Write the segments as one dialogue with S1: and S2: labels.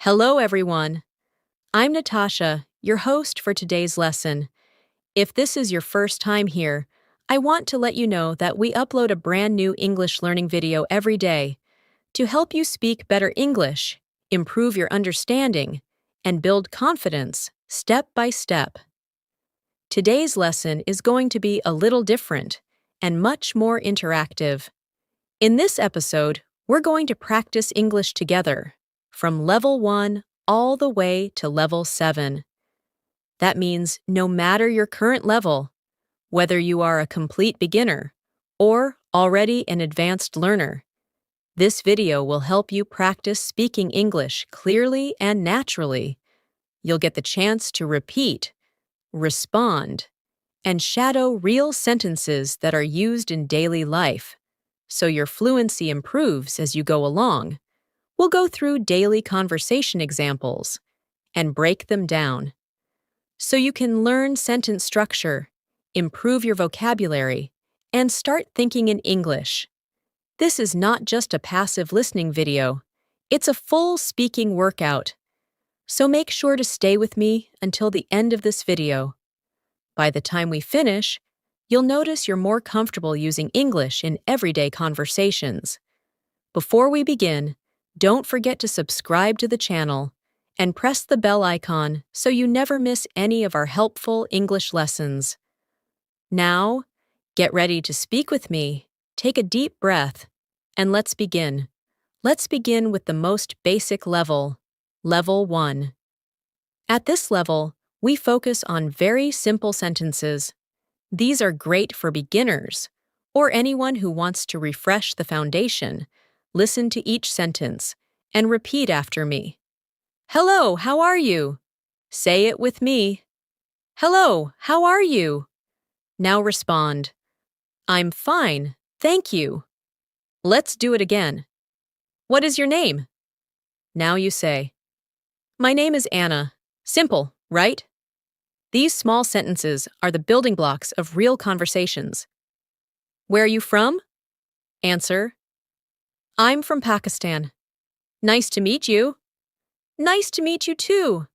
S1: Hello, everyone. I'm Natasha, your host for today's lesson. If this is your first time here, I want to let you know that we upload a brand new English learning video every day to help you speak better English, improve your understanding, and build confidence step by step. Today's lesson is going to be a little different and much more interactive. In this episode, we're going to practice English together, from level 1 all the way to level 7. That means no matter your current level, whether you are a complete beginner or already an advanced learner, this video will help you practice speaking English clearly and naturally. You'll get the chance to repeat, respond, and shadow real sentences that are used in daily life, so your fluency improves as you go along. We'll go through daily conversation examples and break them down so you can learn sentence structure, improve your vocabulary, and start thinking in English. This is not just a passive listening video, it's a full speaking workout. So make sure to stay with me until the end of this video. By the time we finish, you'll notice you're more comfortable using English in everyday conversations. Before we begin, don't forget to subscribe to the channel and press the bell icon so you never miss any of our helpful English lessons. Now, get ready to speak with me, take a deep breath, and let's begin. Let's begin with the most basic level, level 1. At this level, we focus on very simple sentences. These are great for beginners or anyone who wants to refresh the foundation. Listen to each sentence and repeat after me. Hello, how are you? Say it with me. Hello, how are you? Now respond. I'm fine, thank you. Let's do it again. What is your name? Now you say, my name is Anna. Simple, right? These small sentences are the building blocks of real conversations. Where are you from? Answer, I'm from Pakistan. Nice to meet you. Nice to meet you too.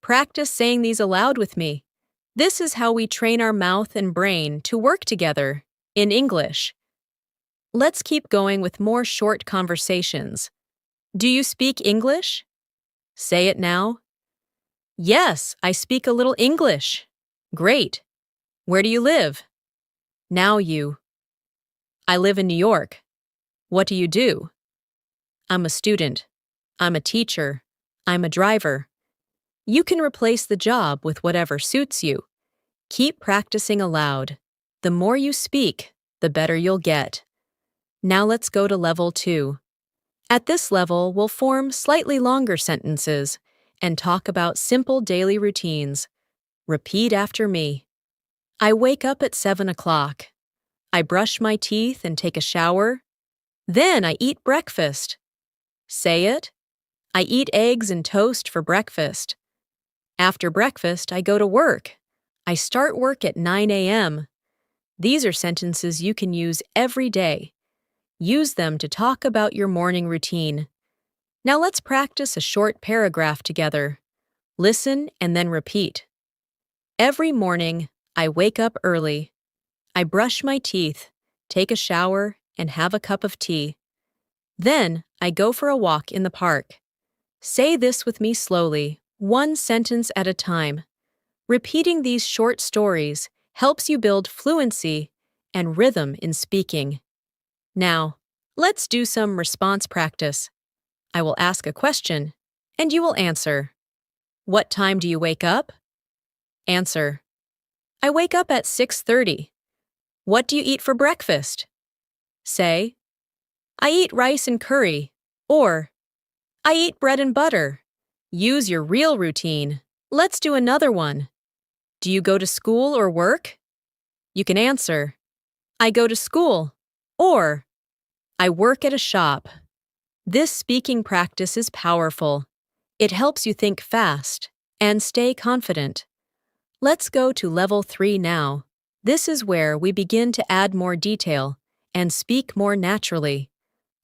S1: Practice saying these aloud with me. This is how we train our mouth and brain to work together in English. Let's keep going with more short conversations. Do you speak English? Say it now. Yes, I speak a little English. Great. Where do you live? Now you. I live in New York. What do you do? I'm a student. I'm a teacher. I'm a driver. You can replace the job with whatever suits you. Keep practicing aloud. The more you speak, the better you'll get. Now let's go to level 2. At this level, we'll form slightly longer sentences and talk about simple daily routines. Repeat after me. I wake up at 7 o'clock. I brush my teeth and take a shower. Then I eat breakfast. Say it. I eat eggs and toast for breakfast. After breakfast, I go to work. I start work at 9 a.m. These are sentences you can use every day. Use them to talk about your morning routine. Now let's practice a short paragraph together. Listen and then repeat. Every morning, I wake up early. I brush my teeth, take a shower, and have a cup of tea. Then, I go for a walk in the park. Say this with me slowly, one sentence at a time. Repeating these short stories helps you build fluency and rhythm in speaking. Now, let's do some response practice. I will ask a question, and you will answer. What time do you wake up? Answer. I wake up at 6:30. What do you eat for breakfast? Say, I eat rice and curry, or I eat bread and butter. Use your real routine. Let's do another one. Do you go to school or work? You can answer, I go to school, or I work at a shop. This speaking practice is powerful. It helps you think fast and stay confident. Let's go to level 3 now. This is where we begin to add more detail and speak more naturally.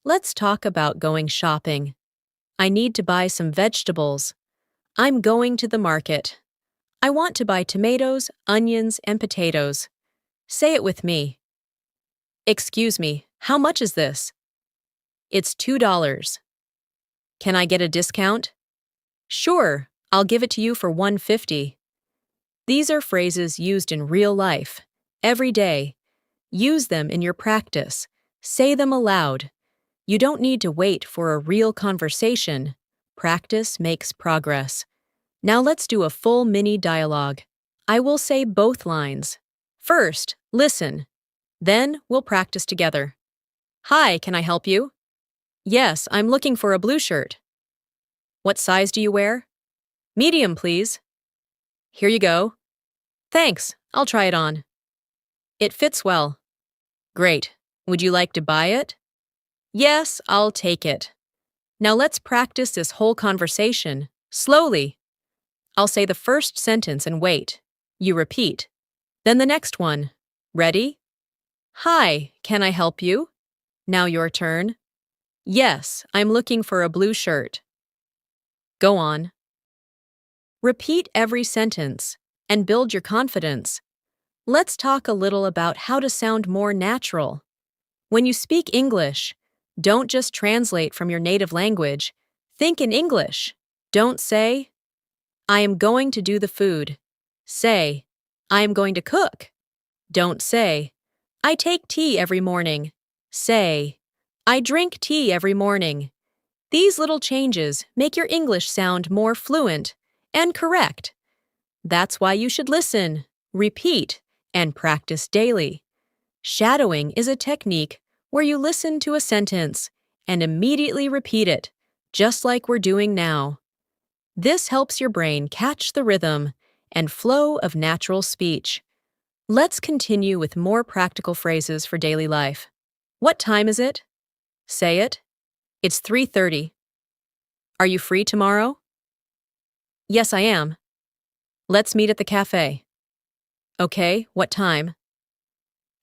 S1: Let's talk about going shopping. I need to buy some vegetables. I'm going to the market. I want to buy tomatoes, onions, and potatoes. Say it with me. Excuse me, how much is this? It's $2. Can I get a discount? Sure, I'll give it to you for $1.50. These are phrases used in real life, every day. Use them in your practice. Say them aloud. You don't need to wait for a real conversation. Practice makes progress. Now let's do a full mini dialogue. I will say both lines. First, listen. Then we'll practice together. Hi, can I help you? Yes, I'm looking for a blue shirt. What size do you wear? Medium, please. Here you go. Thanks, I'll try it on. It fits well. Great. Would you like to buy it? Yes, I'll take it. Now let's practice this whole conversation, slowly. I'll say the first sentence and wait. You repeat. Then the next one. Ready? Hi, can I help you? Now your turn. Yes, I'm looking for a blue shirt. Go on. Repeat every sentence and build your confidence. Let's talk a little about how to sound more natural. When you speak English, don't just translate from your native language. Think in English. Don't say, I am going to do the food. Say, I am going to cook. Don't say, I take tea every morning. Say, I drink tea every morning. These little changes make your English sound more fluent and correct. That's why you should listen, repeat, and practice daily. Shadowing is a technique where you listen to a sentence and immediately repeat it, just like we're doing now. This helps your brain catch the rhythm and flow of natural speech. Let's continue with more practical phrases for daily life. What time is it? Say it. It's 3:30. Are you free tomorrow? Yes, I am. Let's meet at the cafe. Okay, what time?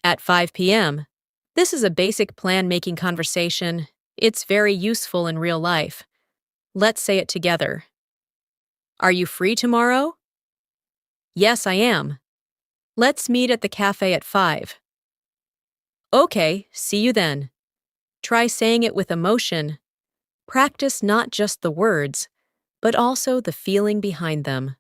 S1: At 5 p.m. This is a basic plan-making conversation. It's very useful in real life. Let's say it together. Are you free tomorrow? Yes, I am. Let's meet at the cafe at 5. Okay, see you then. Try saying it with emotion. Practice not just the words, but also the feeling behind them.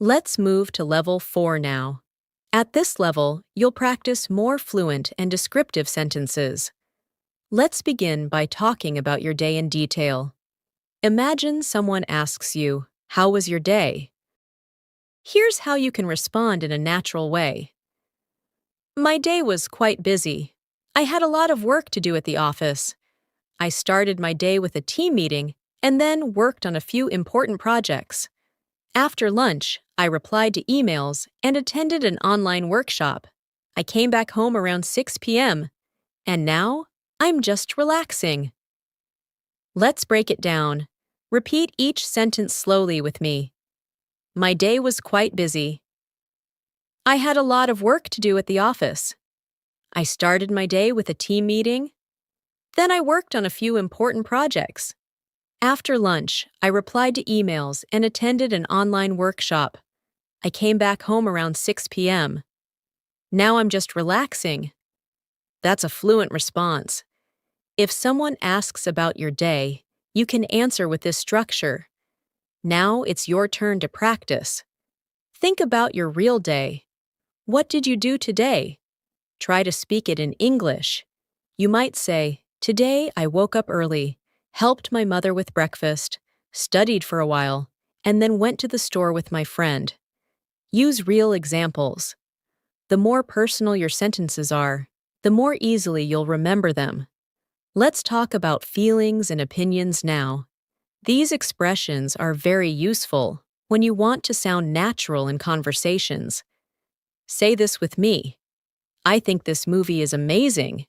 S1: Let's move to level 4 now. At this level, you'll practice more fluent and descriptive sentences. Let's begin by talking about your day in detail. Imagine someone asks you, "How was your day?" Here's how you can respond in a natural way. My day was quite busy. I had a lot of work to do at the office. I started my day with a team meeting and then worked on a few important projects. After lunch, I replied to emails and attended an online workshop. I came back home around 6 p.m. And now, I'm just relaxing. Let's break it down. Repeat each sentence slowly with me. My day was quite busy. I had a lot of work to do at the office. I started my day with a team meeting. Then I worked on a few important projects. After lunch, I replied to emails and attended an online workshop. I came back home around 6 p.m. Now I'm just relaxing. That's a fluent response. If someone asks about your day, you can answer with this structure. Now it's your turn to practice. Think about your real day. What did you do today? Try to speak it in English. You might say, today I woke up early, helped my mother with breakfast, studied for a while, and then went to the store with my friend. Use real examples. The more personal your sentences are, the more easily you'll remember them. Let's talk about feelings and opinions now. These expressions are very useful when you want to sound natural in conversations. Say this with me. I think this movie is amazing.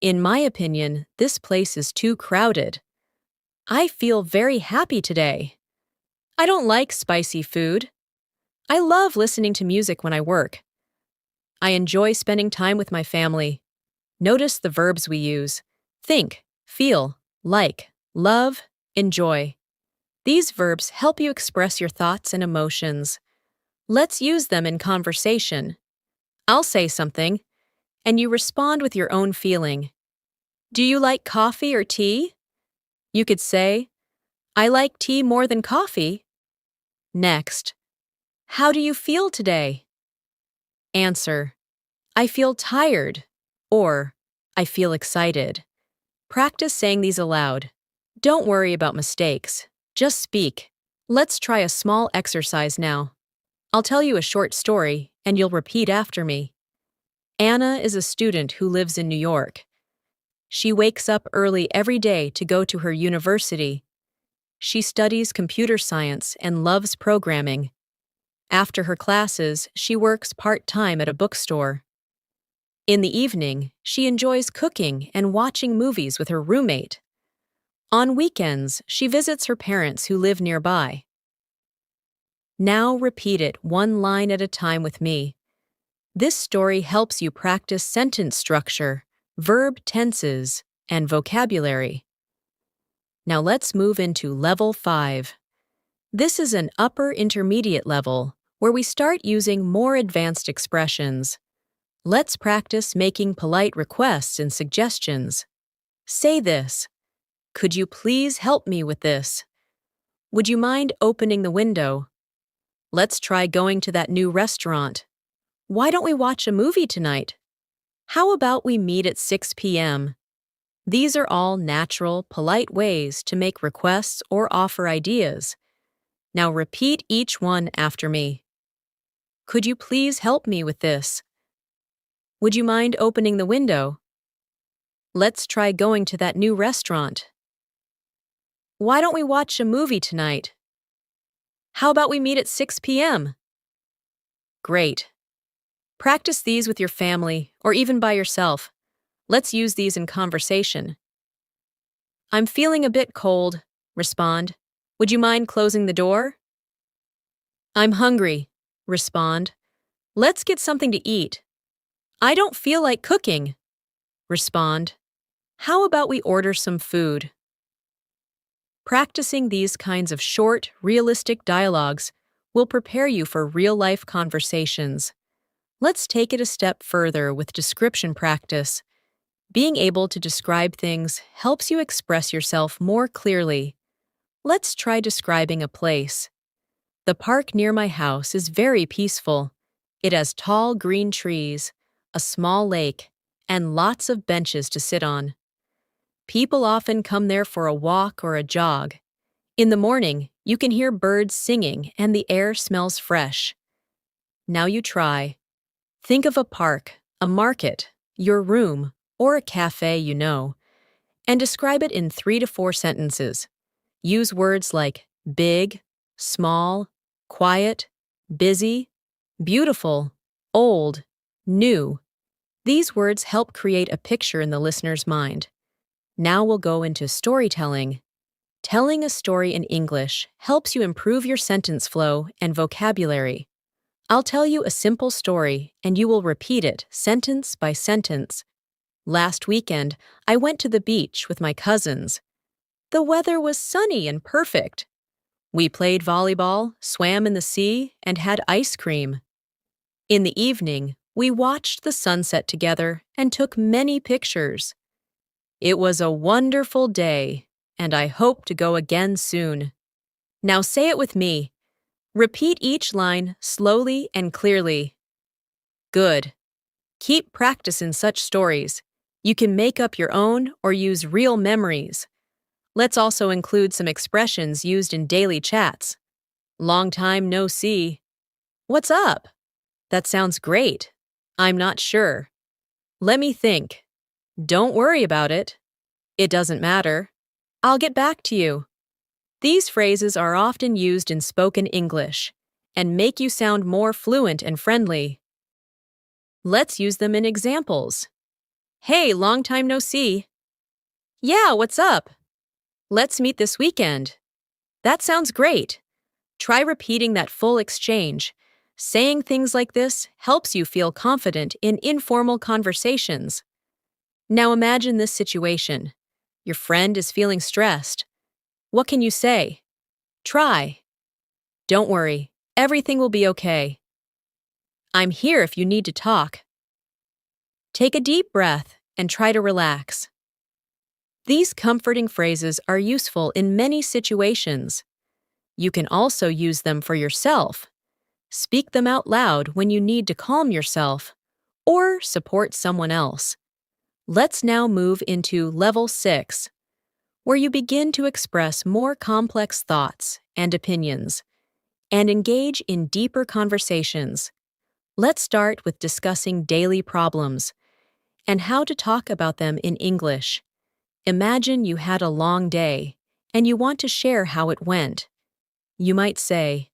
S1: In my opinion, this place is too crowded. I feel very happy today. I don't like spicy food. I love listening to music when I work. I enjoy spending time with my family. Notice the verbs we use. Think, feel, like. love, enjoy. These verbs help you express your thoughts and emotions. Let's use them in conversation. I'll say something, and you respond with your own feeling. Do you like coffee or tea? You could say, I like tea more than coffee. Next, how do you feel today? Answer, I feel tired, or I feel excited. Practice saying these aloud. Don't worry about mistakes. Just speak. Let's try a small exercise now. I'll tell you a short story, and you'll repeat after me. Anna is a student who lives in New York. She wakes up early every day to go to her university. She studies computer science and loves programming. After her classes, she works part-time at a bookstore. In the evening, she enjoys cooking and watching movies with her roommate. On weekends, she visits her parents who live nearby. Now repeat it one line at a time with me. This story helps you practice sentence structure, verb tenses, and vocabulary. Now let's move into Level 5. This is an upper intermediate level where we start using more advanced expressions. Let's practice making polite requests and suggestions. Say this. Could you please help me with this? Would you mind opening the window? Let's try going to that new restaurant. Why don't we watch a movie tonight? How about we meet at 6 p.m.? These are all natural, polite ways to make requests or offer ideas. Now repeat each one after me. Could you please help me with this? Would you mind opening the window? Let's try going to that new restaurant. Why don't we watch a movie tonight? How about we meet at 6 p.m.? Great. Practice these with your family or even by yourself. Let's use these in conversation. I'm feeling a bit cold. Respond. Would you mind closing the door? I'm hungry. Respond. Let's get something to eat. I don't feel like cooking. Respond. How about we order some food? Practicing these kinds of short, realistic dialogues will prepare you for real-life conversations. Let's take it a step further with description practice. Being able to describe things helps you express yourself more clearly. Let's try describing a place. The park near my house is very peaceful. It has tall green trees, a small lake, and lots of benches to sit on. People often come there for a walk or a jog. In the morning, you can hear birds singing and the air smells fresh. Now you try. Think of a park, a market, your room, or a cafe you know, and describe it in 3 to 4 sentences. Use words like big, small, quiet, busy, beautiful, old, new. These words help create a picture in the listener's mind. Now we'll go into storytelling. Telling a story in English helps you improve your sentence flow and vocabulary. I'll tell you a simple story, and you will repeat it sentence by sentence. Last weekend, I went to the beach with my cousins. The weather was sunny and perfect. We played volleyball, swam in the sea, and had ice cream. In the evening, we watched the sunset together and took many pictures. It was a wonderful day, and I hope to go again soon. Now say it with me. Repeat each line slowly and clearly. Good. Keep practicing such stories. You can make up your own or use real memories. Let's also include some expressions used in daily chats. Long time no see. What's up? That sounds great. I'm not sure. Let me think. Don't worry about it. It doesn't matter. I'll get back to you. These phrases are often used in spoken English and make you sound more fluent and friendly. Let's use them in examples. Hey, long time no see. Yeah, what's up? Let's meet this weekend. That sounds great. Try repeating that full exchange. Saying things like this helps you feel confident in informal conversations. Now imagine this situation. Your friend is feeling stressed. What can you say? Try. Don't worry, everything will be okay. I'm here if you need to talk. Take a deep breath and try to relax. These comforting phrases are useful in many situations. You can also use them for yourself. Speak them out loud when you need to calm yourself or support someone else. Let's now move into Level 6, where you begin to express more complex thoughts and opinions and engage in deeper conversations. Let's start with discussing daily problems and how to talk about them in English. Imagine you had a long day and you want to share how it went. You might say,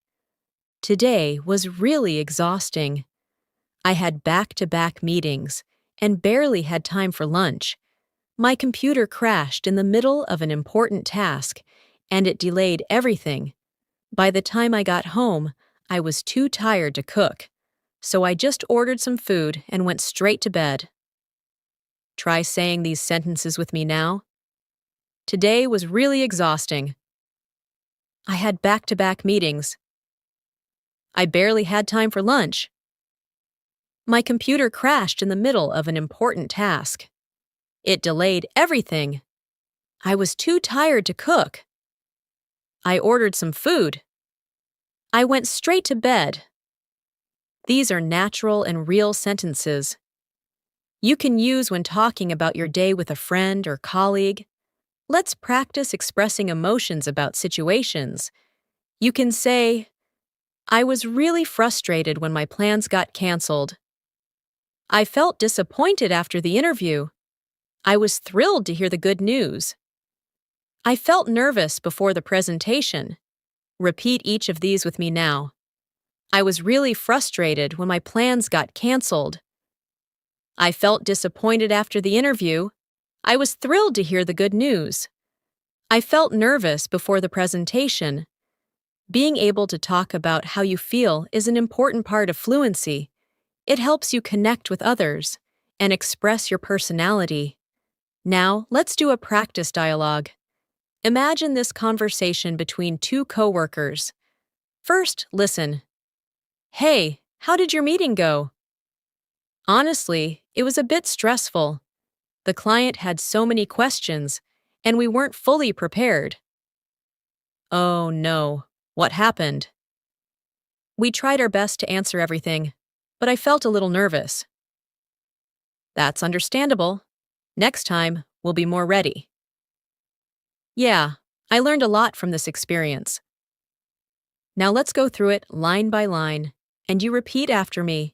S1: "Today was really exhausting. I had back-to-back meetings and barely had time for lunch. My computer crashed in the middle of an important task and it delayed everything. By the time I got home, I was too tired to cook, so I just ordered some food and went straight to bed." Try saying these sentences with me now. Today was really exhausting. I had back-to-back meetings. I barely had time for lunch. My computer crashed in the middle of an important task. It delayed everything. I was too tired to cook. I ordered some food. I went straight to bed. These are natural and real sentences. You can use when talking about your day with a friend or colleague. Let's practice expressing emotions about situations. You can say, "I was really frustrated when my plans got canceled. I felt disappointed after the interview. I was thrilled to hear the good news. I felt nervous before the presentation." Repeat each of these with me now. I was really frustrated when my plans got canceled. I felt disappointed after the interview. I was thrilled to hear the good news. I felt nervous before the presentation. Being able to talk about how you feel is an important part of fluency. It helps you connect with others and express your personality. Now, let's do a practice dialogue. Imagine this conversation between two coworkers. First, listen. "Hey, how did your meeting go?" "Honestly, it was a bit stressful. The client had so many questions, and we weren't fully prepared." "Oh no, what happened?" "We tried our best to answer everything, but I felt a little nervous." "That's understandable. Next time, we'll be more ready." "Yeah, I learned a lot from this experience." Now let's go through it line by line, and you repeat after me.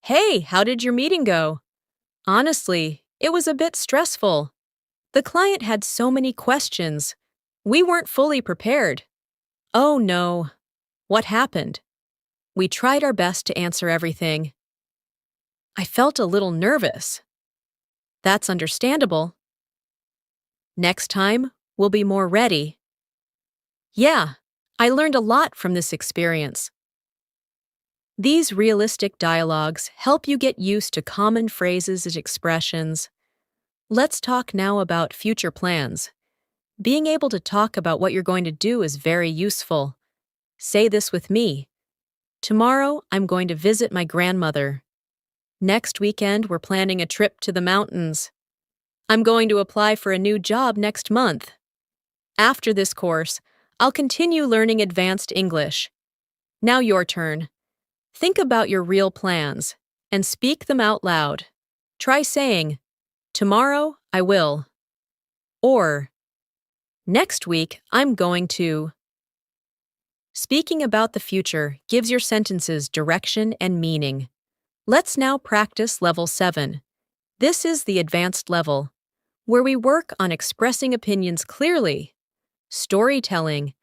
S1: "Hey, how did your meeting go?" "Honestly, it was a bit stressful. The client had so many questions. We weren't fully prepared." "Oh no, what happened?" "We tried our best to answer everything." "I felt a little nervous." "That's understandable." Next time, we'll be more ready. "Yeah, I learned a lot from this experience." These realistic dialogues help you get used to common phrases and expressions. Let's talk now about future plans. Being able to talk about what you're going to do is very useful. Say this with me. Tomorrow, I'm going to visit my grandmother. Next weekend, we're planning a trip to the mountains. I'm going to apply for a new job next month. After this course, I'll continue learning advanced English. Now your turn. Think about your real plans and speak them out loud. Try saying, "Tomorrow, I will." Or, "Next week, I'm going to." Speaking about the future gives your sentences direction and meaning. Let's now practice Level 7. This is the advanced level, where we work on expressing opinions clearly, storytelling,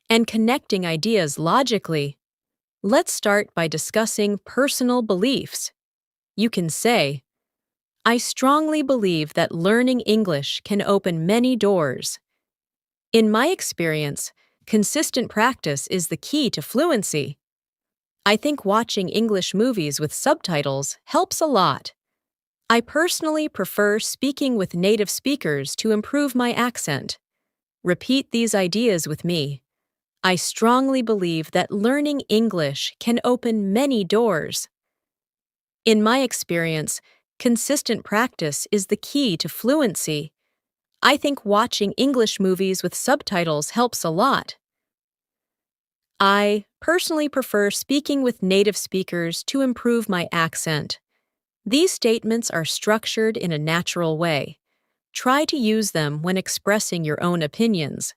S1: and connecting ideas logically. Let's start by discussing personal beliefs. You can say, "I strongly believe that learning English can open many doors. In my experience, consistent practice is the key to fluency. I think watching English movies with subtitles helps a lot. I personally prefer speaking with native speakers to improve my accent. Repeat these ideas with me. I strongly believe that learning English can open many doors. In my experience, consistent practice is the key to fluency. I think watching English movies with subtitles helps a lot. I personally prefer speaking with native speakers to improve my accent. These statements are structured in a natural way. Try to use them when expressing your own opinions.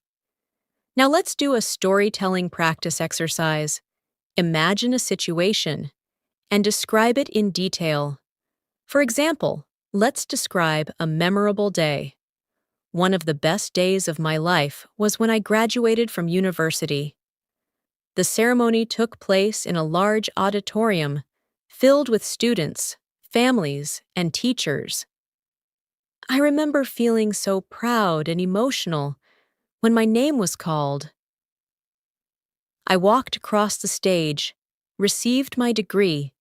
S1: Now let's do a storytelling practice exercise. Imagine a situation and describe it in detail. For example, let's describe a memorable day. One of the best days of my life was when I graduated from university. The ceremony took place in a large auditorium filled with students, families, and teachers. I remember feeling so proud and emotional when my name was called. I walked across the stage, received my degree,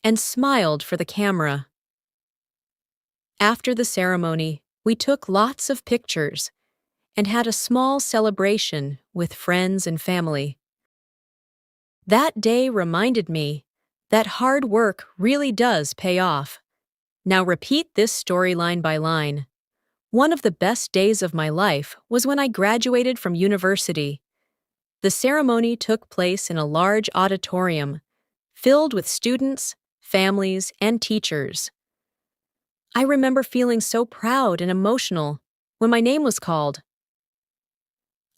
S1: and smiled for the camera. After the ceremony, we took lots of pictures and had a small celebration with friends and family. That day reminded me that hard work really does pay off. Now repeat this story line by line. One of the best days of my life was when I graduated from university. The ceremony took place in a large auditorium filled with students, families, and teachers. I remember feeling so proud and emotional when my name was called.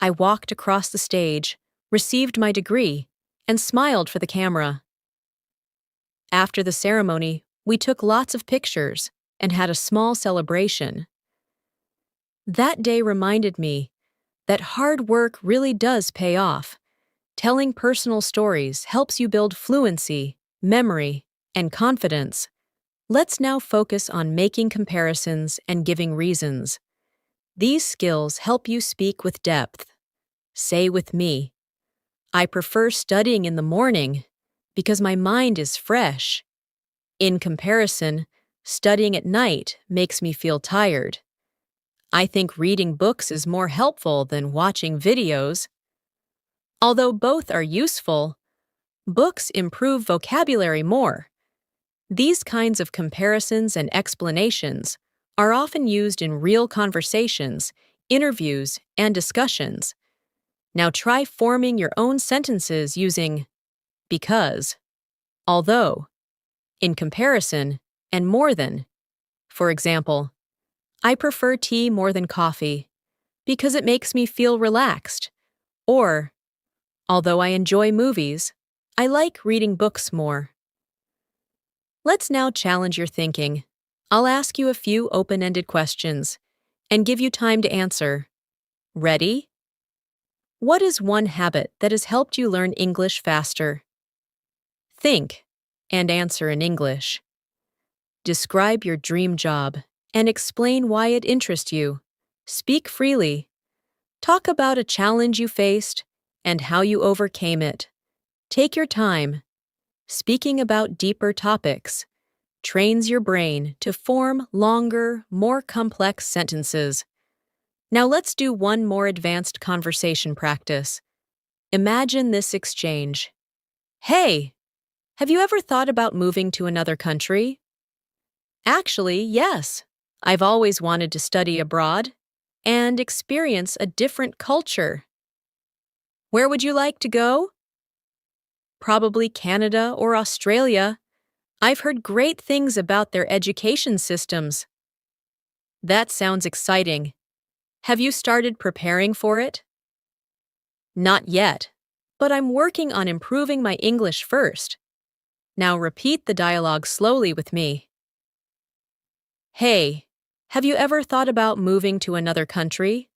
S1: I walked across the stage, received my degree, and smiled for the camera. After the ceremony, we took lots of pictures and had a small celebration. That day reminded me that hard work really does pay off. Telling personal stories helps you build fluency, memory, and confidence. Let's now focus on making comparisons and giving reasons. These skills help you speak with depth. Say with me, I prefer studying in the morning because my mind is fresh. In comparison, studying at night makes me feel tired. I think reading books is more helpful than watching videos. Although both are useful, books improve vocabulary more. These kinds of comparisons and explanations are often used in real conversations, interviews, and discussions. Now try forming your own sentences using because, although, in comparison, and more than. For example, I prefer tea more than coffee because it makes me feel relaxed. Or, although I enjoy movies, I like reading books more. Let's now challenge your thinking. I'll ask you a few open-ended questions and give you time to answer. Ready? What is one habit that has helped you learn English faster? Think and answer in English. Describe your dream job and explain why it interests you. Speak freely. Talk about a challenge you faced and how you overcame it. Take your time. Speaking about deeper topics trains your brain to form longer, more complex sentences. Now let's do one more advanced conversation practice. Imagine this exchange. Hey, have you ever thought about moving to another country? Actually, yes. I've always wanted to study abroad and experience a different culture. Where would you like to go? Probably Canada or Australia. I've heard great things about their education systems. That sounds exciting. Have you started preparing for it? Not yet, but I'm working on improving my English first. Now repeat the dialogue slowly with me. Hey, have you ever thought about moving to another country?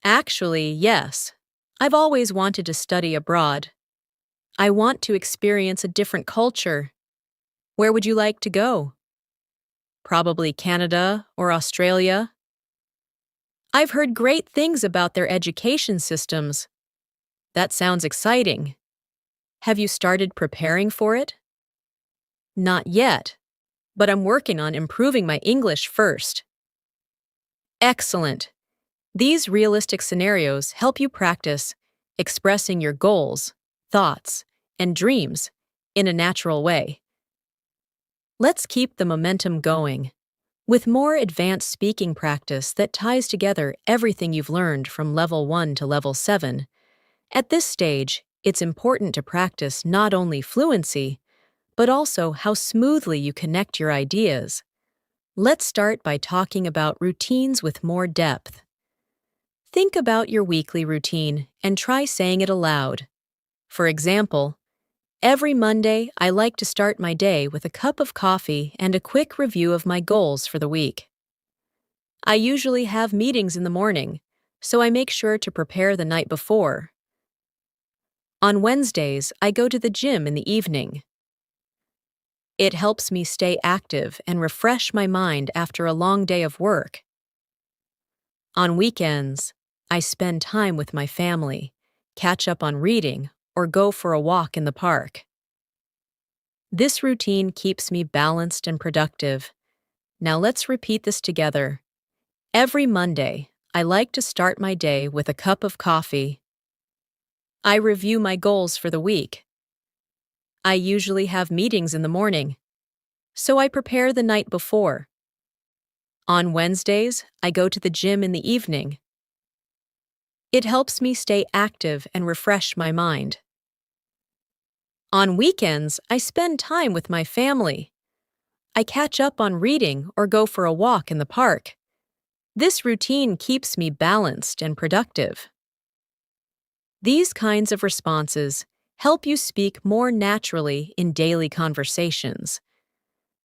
S1: Actually, yes. I've always wanted to study abroad. I want to experience a different culture. Where would you like to go? Probably Canada or Australia. I've heard great things about their education systems. That sounds exciting. Have you started preparing for it? Not yet, but I'm working on improving my English first. Excellent. These realistic scenarios help you practice expressing your goals, thoughts, and dreams in a natural way. Let's keep the momentum going with more advanced speaking practice that ties together everything you've learned from level 1 to level 7. At this stage, it's important to practice not only fluency, but also how smoothly you connect your ideas. Let's start by talking about routines with more depth. Think about your weekly routine and try saying it aloud. For example, every Monday, I like to start my day with a cup of coffee and a quick review of my goals for the week. I usually have meetings in the morning, so I make sure to prepare the night before. On Wednesdays, I go to the gym in the evening. It helps me stay active and refresh my mind after a long day of work. On weekends, I spend time with my family, catch up on reading, or go for a walk in the park. This routine keeps me balanced and productive. Now let's repeat this together. Every Monday, I like to start my day with a cup of coffee. I review my goals for the week. I usually have meetings in the morning, so I prepare the night before. On Wednesdays, I go to the gym in the evening. It helps me stay active and refresh my mind. On weekends, I spend time with my family. I catch up on reading or go for a walk in the park. This routine keeps me balanced and productive. These kinds of responses help you speak more naturally in daily conversations.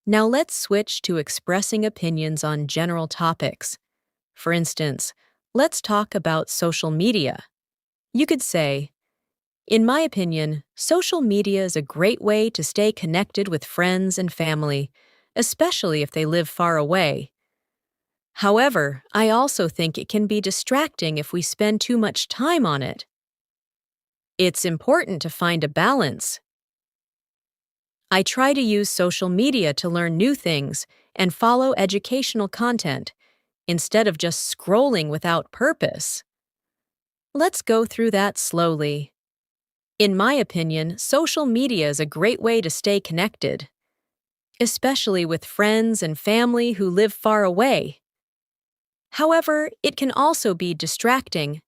S1: Now let's switch to expressing opinions on general topics. For instance, let's talk about social media. You could say, in my opinion, social media is a great way to stay connected with friends and family, especially if they live far away. However, I also think it can be distracting if we spend too much time on it. It's important to find a balance. I try to use social media to learn new things and follow educational content, instead of just scrolling without purpose. Let's go through that slowly. In my opinion, social media is a great way to stay connected, especially with friends and family who live far away. However, it can also be distracting.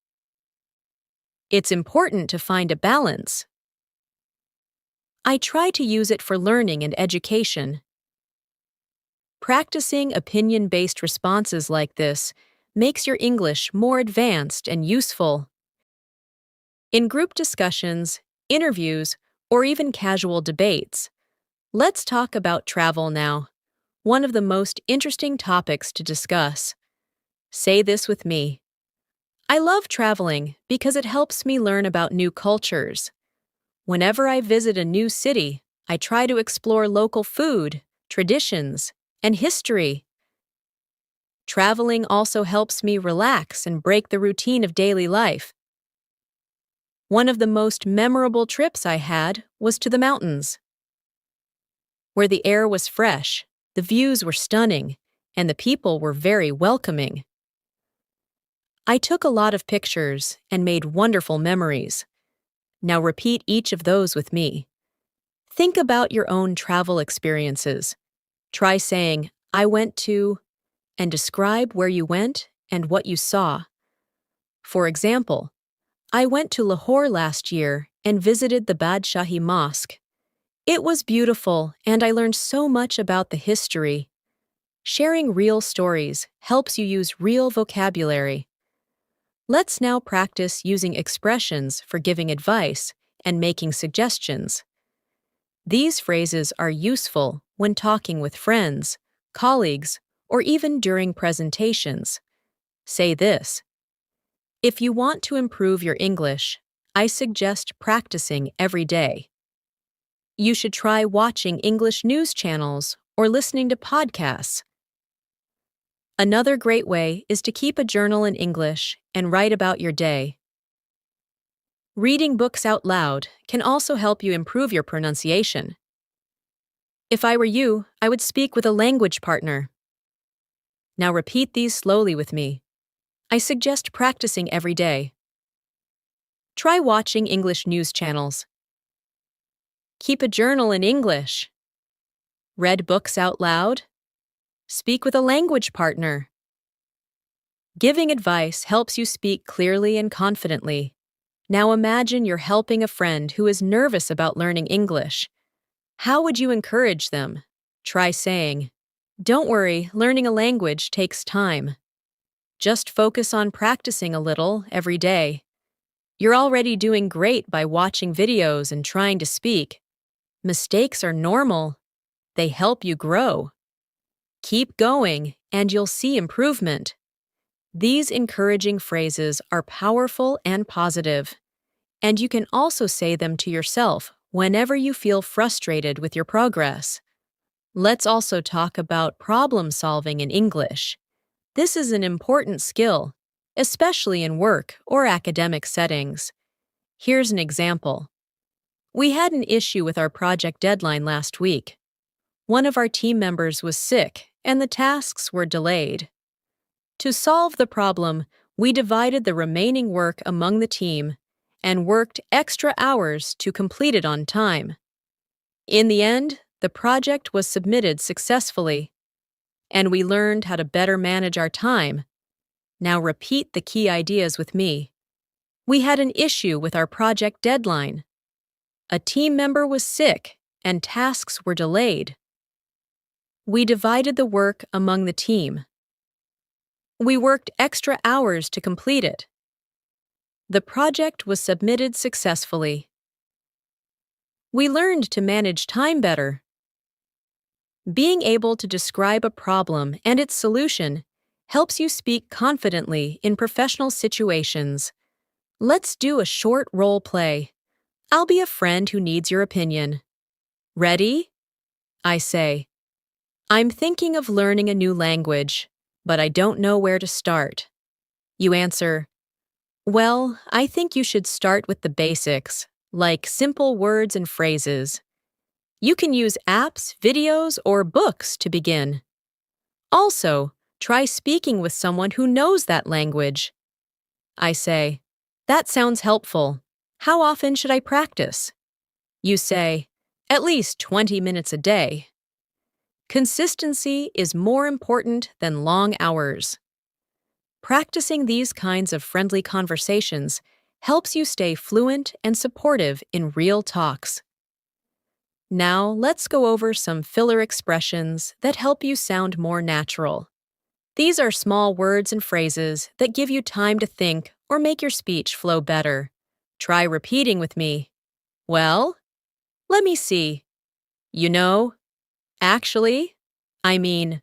S1: It's important to find a balance. I try to use it for learning and education. Practicing opinion-based responses like this makes your English more advanced and useful. In group discussions, interviews, or even casual debates, let's talk about travel now, one of the most interesting topics to discuss. Say this with me. I love traveling because it helps me learn about new cultures. Whenever I visit a new city, I try to explore local food, traditions, and history. Traveling also helps me relax and break the routine of daily life. One of the most memorable trips I had was to the mountains, where the air was fresh, the views were stunning, and the people were very welcoming. I took a lot of pictures and made wonderful memories. Now repeat each of those with me. Think about your own travel experiences. Try saying, I went to, and describe where you went and what you saw. For example, I went to Lahore last year and visited the Badshahi Mosque. It was beautiful, and I learned so much about the history. Sharing real stories helps you use real vocabulary. Let's now practice using expressions for giving advice and making suggestions. These phrases are useful when talking with friends, colleagues, or even during presentations. Say this. If you want to improve your English, I suggest practicing every day. You should try watching English news channels or listening to podcasts. Another great way is to keep a journal in English and write about your day. Reading books out loud can also help you improve your pronunciation. If I were you, I would speak with a language partner. Now repeat these slowly with me. I suggest practicing every day. Try watching English news channels. Keep a journal in English. Read books out loud. Speak with a language partner. Giving advice helps you speak clearly and confidently. Now imagine you're helping a friend who is nervous about learning English. How would you encourage them? Try saying, "Don't worry, learning a language takes time. Just focus on practicing a little every day. You're already doing great by watching videos and trying to speak. Mistakes are normal. They help you grow. Keep going, and you'll see improvement." These encouraging phrases are powerful and positive, and you can also say them to yourself whenever you feel frustrated with your progress. Let's also talk about problem solving in English. This is an important skill, especially in work or academic settings. Here's an example. We had an issue with our project deadline last week. One of our team members was sick, and the tasks were delayed. To solve the problem, we divided the remaining work among the team and worked extra hours to complete it on time. In the end, the project was submitted successfully, and we learned how to better manage our time. Now repeat the key ideas with me. We had an issue with our project deadline. A team member was sick, and tasks were delayed. We divided the work among the team. We worked extra hours to complete it. The project was submitted successfully. We learned to manage time better. Being able to describe a problem and its solution helps you speak confidently in professional situations. Let's do a short role play. I'll be a friend who needs your opinion. Ready? I say, "I'm thinking of learning a new language, but I don't know where to start." You answer, "Well, I think you should start with the basics, like simple words and phrases. You can use apps, videos, or books to begin. Also, try speaking with someone who knows that language." I say, "That sounds helpful. How often should I practice?" You say, "At least 20 minutes a day." Consistency is more important than long hours. Practicing these kinds of friendly conversations helps you stay fluent and supportive in real talks. Now, let's go over some filler expressions that help you sound more natural. These are small words and phrases that give you time to think or make your speech flow better. Try repeating with me. "Well, let me see. You know, actually, I mean,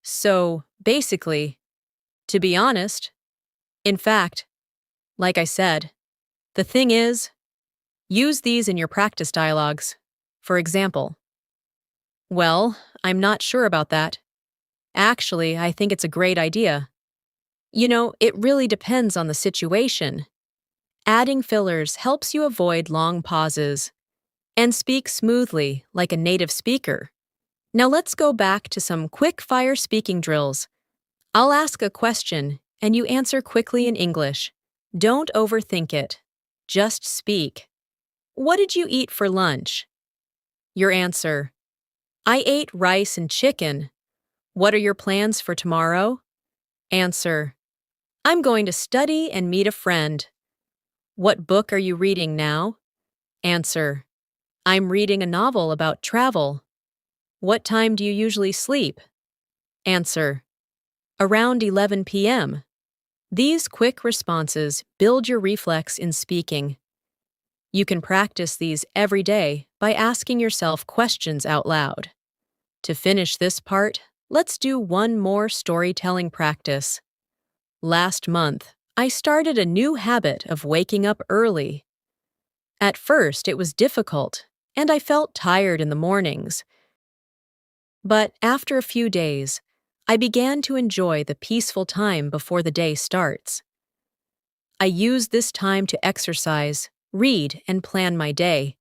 S1: so, basically, to be honest, in fact, like I said." The thing is, use these in your practice dialogues. For example, "Well, I'm not sure about that. Actually, I think it's a great idea. You know, it really depends on the situation." Adding fillers helps you avoid long pauses and speak smoothly like a native speaker. Now let's go back to some quick-fire speaking drills. I'll ask a question, and you answer quickly in English. Don't overthink it. Just speak. "What did you eat for lunch?" Your answer, "I ate rice and chicken." "What are your plans for tomorrow?" Answer, "I'm going to study and meet a friend." "What book are you reading now?" Answer, "I'm reading a novel about travel." "What time do you usually sleep?" Answer, "Around 11 p.m. These quick responses build your reflex in speaking. You can practice these every day by asking yourself questions out loud. To finish this part, let's do one more storytelling practice. Last month, I started a new habit of waking up early. At first, it was difficult, and I felt tired in the mornings. But after a few days, I began to enjoy the peaceful time before the day starts. I use this time to exercise, read, and plan my day.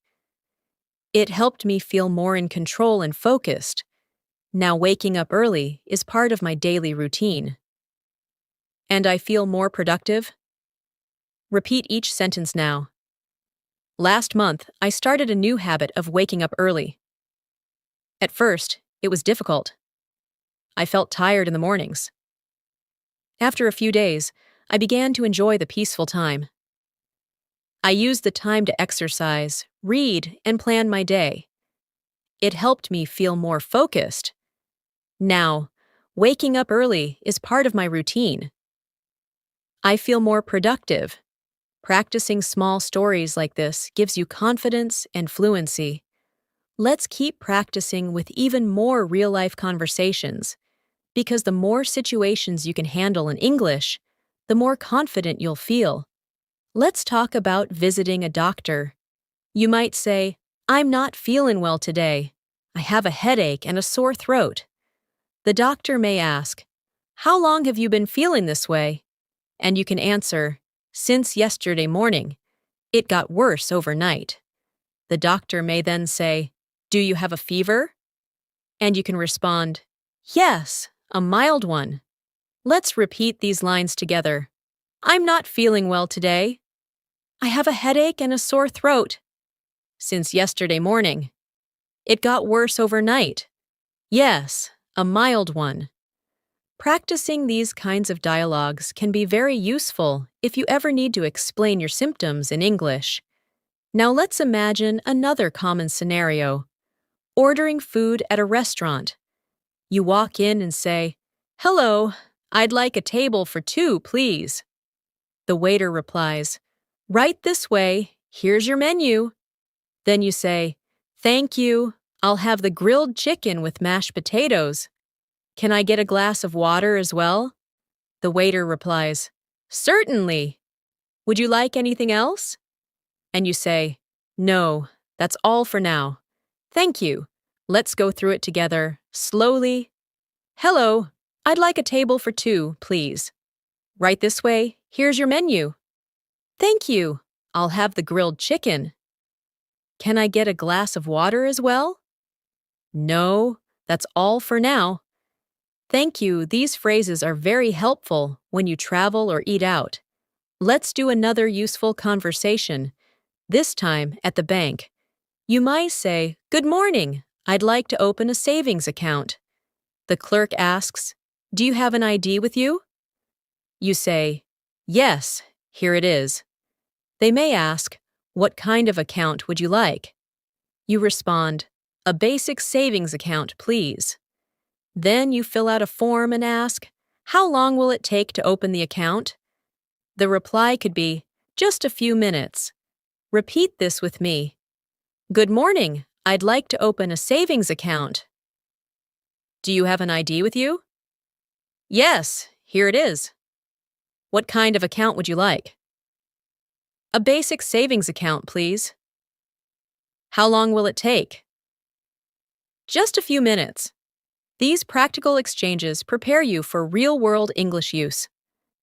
S1: It helped me feel more in control and focused. Now waking up early is part of my daily routine. And I feel more productive? Repeat each sentence now. Last month, I started a new habit of waking up early. At first, it was difficult. I felt tired in the mornings. After a few days, I began to enjoy the peaceful time. I used the time to exercise, read, and plan my day. It helped me feel more focused. Now, waking up early is part of my routine. I feel more productive. Practicing small stories like this gives you confidence and fluency. Let's keep practicing with even more real-life conversations, because the more situations you can handle in English, the more confident you'll feel. Let's talk about visiting a doctor. You might say, "I'm not feeling well today. I have a headache and a sore throat." The doctor may ask, "How long have you been feeling this way?" And you can answer, "Since yesterday morning. It got worse overnight." The doctor may then say, "Do you have a fever?" And you can respond, "Yes, a mild one." Let's repeat these lines together. "I'm not feeling well today. I have a headache and a sore throat. Since yesterday morning. It got worse overnight. Yes, a mild one." Practicing these kinds of dialogues can be very useful if you ever need to explain your symptoms in English. Now let's imagine another common scenario. Ordering food at a restaurant. You walk in and say, "Hello, I'd like a table for 2, please." The waiter replies, "Right this way, here's your menu." Then you say, "Thank you, I'll have the grilled chicken with mashed potatoes. Can I get a glass of water as well?" The waiter replies, "Certainly. Would you like anything else?" And you say, "No, that's all for now. Thank you. Let's go through it together, slowly. Hello, I'd like a table for 2, please. Right this way, here's your menu. Thank you, I'll have the grilled chicken. Can I get a glass of water as well? No, that's all for now. Thank you, these phrases are very helpful when you travel or eat out. Let's do another useful conversation, this time at the bank. You might say, "Good morning, I'd like to open a savings account." The clerk asks, "Do you have an ID with you?" You say, "Yes, here it is." They may ask, "What kind of account would you like?" You respond, "A basic savings account, please." Then you fill out a form and ask, "How long will it take to open the account?" The reply could be, "Just a few minutes." Repeat this with me. "Good morning, I'd like to open a savings account." Do you have an ID with you? Yes, here it is. What kind of account would you like? A basic savings account, please. How long will it take? Just a few minutes. These practical exchanges prepare you for real-world English use.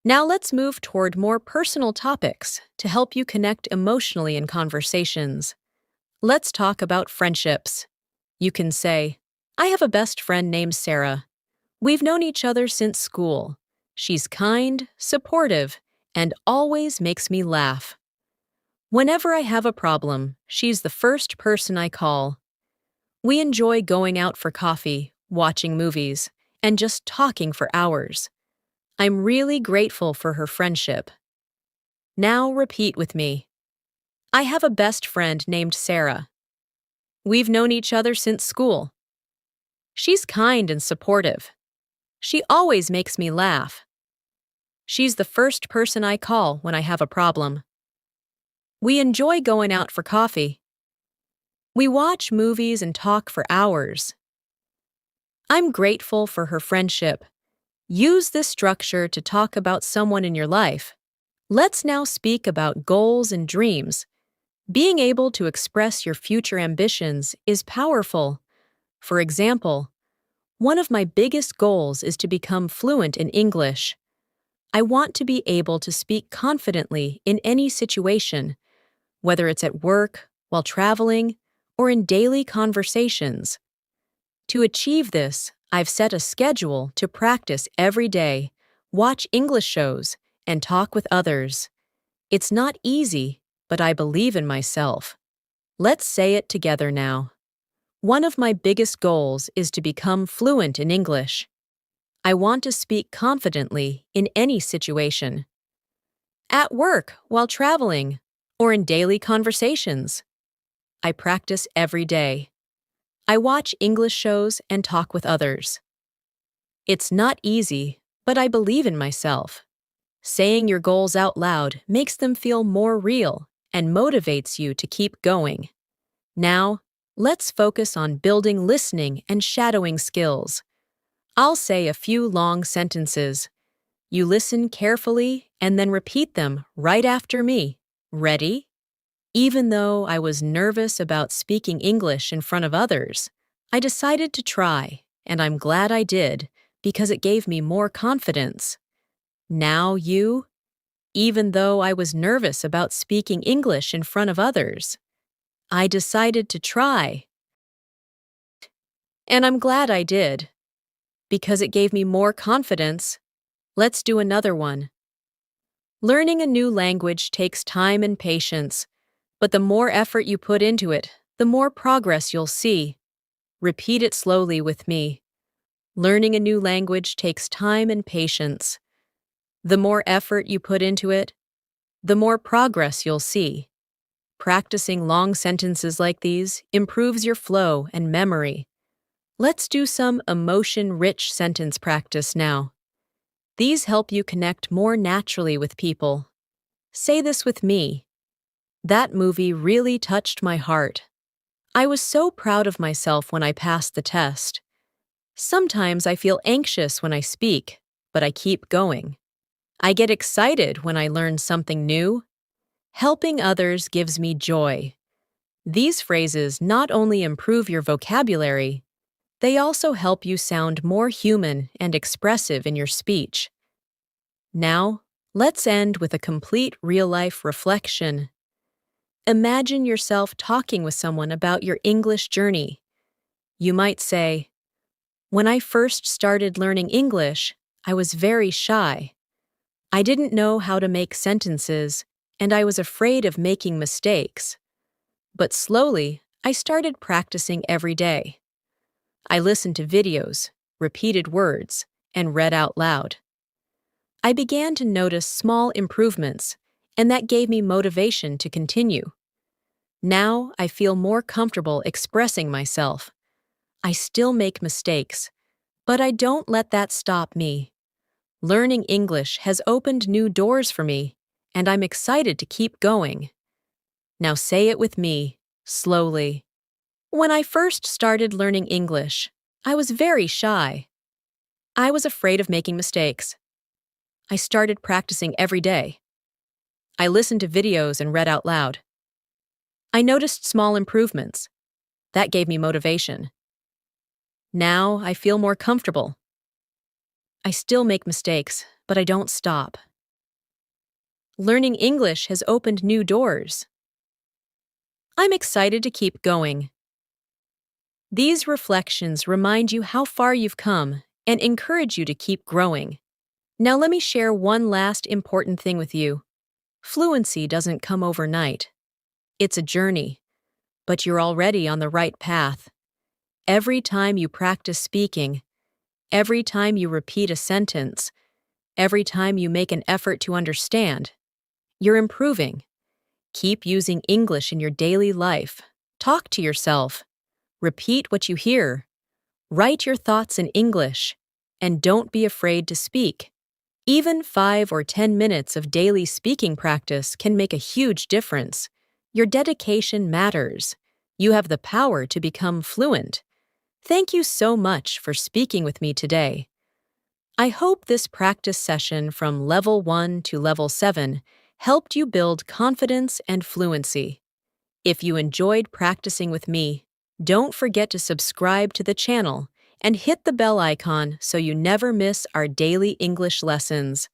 S1: Now let's move toward more personal topics to help you connect emotionally in conversations. Let's talk about friendships. You can say, "I have a best friend named Sarah. We've known each other since school. She's kind, supportive, and always makes me laugh. Whenever I have a problem, she's the first person I call. We enjoy going out for coffee, watching movies, and just talking for hours. I'm really grateful for her friendship." Now repeat with me. I have a best friend named Sarah. We've known each other since school. She's kind and supportive. She always makes me laugh. She's the first person I call when I have a problem. We enjoy going out for coffee. We watch movies and talk for hours. I'm grateful for her friendship. Use this structure to talk about someone in your life. Let's now speak about goals and dreams. Being able to express your future ambitions is powerful. For example, one of my biggest goals is to become fluent in English. I want to be able to speak confidently in any situation, whether it's at work, while traveling, or in daily conversations. To achieve this, I've set a schedule to practice every day, watch English shows, and talk with others. It's not easy, but I believe in myself. Let's say it together now. One of my biggest goals is to become fluent in English. I want to speak confidently in any situation. At work, while traveling, or in daily conversations. I practice every day. I watch English shows and talk with others. It's not easy, but I believe in myself. Saying your goals out loud makes them feel more real and motivates you to keep going. Now, let's focus on building listening and shadowing skills. I'll say a few long sentences. You listen carefully and then repeat them right after me. Ready? Even though I was nervous about speaking English in front of others, I decided to try, and I'm glad I did because it gave me more confidence. Now you, even though I was nervous about speaking English in front of others, I decided to try, and I'm glad I did because it gave me more confidence. Let's do another one. Learning a new language takes time and patience, but the more effort you put into it, the more progress you'll see. Repeat it slowly with me. Learning a new language takes time and patience. The more effort you put into it, the more progress you'll see. Practicing long sentences like these improves your flow and memory. Let's do some emotion-rich sentence practice now. These help you connect more naturally with people. Say this with me. That movie really touched my heart. I was so proud of myself when I passed the test. Sometimes I feel anxious when I speak, but I keep going. I get excited when I learn something new. Helping others gives me joy. These phrases not only improve your vocabulary, they also help you sound more human and expressive in your speech. Now, let's end with a complete real-life reflection. Imagine yourself talking with someone about your English journey. You might say, "When I first started learning English, I was very shy. I didn't know how to make sentences, and I was afraid of making mistakes. But slowly, I started practicing every day. I listened to videos, repeated words, and read out loud. I began to notice small improvements, and that gave me motivation to continue. Now I feel more comfortable expressing myself. I still make mistakes, but I don't let that stop me. Learning English has opened new doors for me, and I'm excited to keep going." Now say it with me, slowly. When I first started learning English, I was very shy. I was afraid of making mistakes. I started practicing every day. I listened to videos and read out loud. I noticed small improvements. That gave me motivation. Now I feel more comfortable. I still make mistakes, but I don't stop. Learning English has opened new doors. I'm excited to keep going. These reflections remind you how far you've come and encourage you to keep growing. Now let me share one last important thing with you. Fluency doesn't come overnight. It's a journey, but you're already on the right path. Every time you practice speaking, every time you repeat a sentence, every time you make an effort to understand, you're improving. Keep using English in your daily life. Talk to yourself. Repeat what you hear. Write your thoughts in English. And don't be afraid to speak. Even 5 or 10 minutes of daily speaking practice can make a huge difference. Your dedication matters. You have the power to become fluent. Thank you so much for speaking with me today. I hope this practice session from Level 1 to Level 7 helped you build confidence and fluency. If you enjoyed practicing with me, don't forget to subscribe to the channel and hit the bell icon so you never miss our daily English lessons.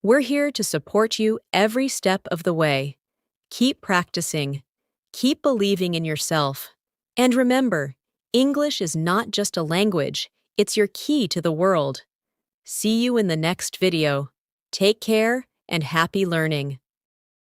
S1: We're here to support you every step of the way. Keep practicing, keep believing in yourself, And remember, English is not just a language, it's your key to the world. See you in the next video. Take care and happy learning.